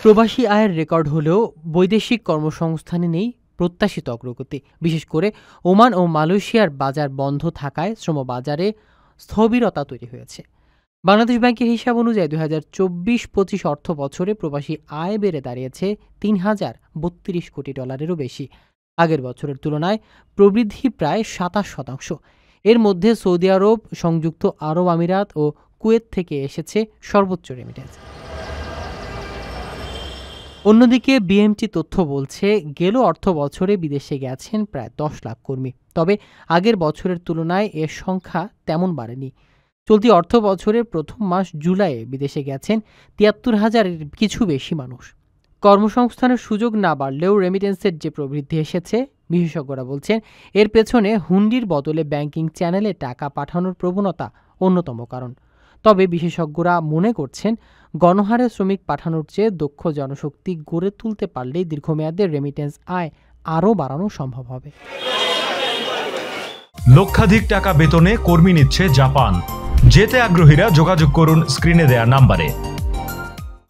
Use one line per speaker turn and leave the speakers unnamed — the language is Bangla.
প্রবাসী আয়ের রেকর্ড হলেও বৈদেশিক কর্মসংস্থানে নেই প্রত্যাশিত অগ্রগতি। বিশেষ করে ওমান ও মালয়েশিয়ার বাজার বন্ধ থাকায় শ্রমবাজারে স্থবিরতা তৈরি হয়েছে। বাংলাদেশ ব্যাংকের হিসাব অনুযায়ী 2024-25 অর্থ বছরে প্রবাসী আয় বেড়ে দাঁড়িয়েছে $3,032 কোটি বেশি। আগের বছরের তুলনায় প্রবৃদ্ধি প্রায় 27%। এর মধ্যে সৌদি আরব, সংযুক্ত আরব আমিরাত ও কুয়েত থেকে এসেছে সর্বোচ্চ রেমিটেন্স। অন্যদিকে বিএমটি তথ্য বলছে, গেল অর্থ বছরে বিদেশে গেছেন প্রায় 10 লাখ কর্মী। তবে আগের বছরের তুলনায় এর সংখ্যা তেমন বাড়েনি। চলতি অর্থ বছরের প্রথম মাস জুলাইয়ে বিদেশে গেছেন 73,000-এর কিছু বেশি মানুষ। কর্মসংস্থানের সুযোগ না বাড়লেও রেমিটেন্সের যে প্রবৃদ্ধি এসেছে, বিশেষজ্ঞরা বলছেন এর পেছনে হুন্ডির বদলে ব্যাংকিং চ্যানেলে টাকা পাঠানোর প্রবণতা অন্যতম কারণ। তবে বিশেষজ্ঞরা মনে করছেন, গণহারে শ্রমিক পাঠানোর চেয়ে দক্ষ জনশক্তি গড়ে তুলতে পারলেই দীর্ঘমেয়াদে রেমিটেন্স আয় আরও বাড়ানো সম্ভব হবে।
লক্ষাধিক টাকা বেতনে কর্মী নিচ্ছে জাপান। যেতে আগ্রহীরা যোগাযোগ করুন স্ক্রিনে দেয়া নাম্বারে।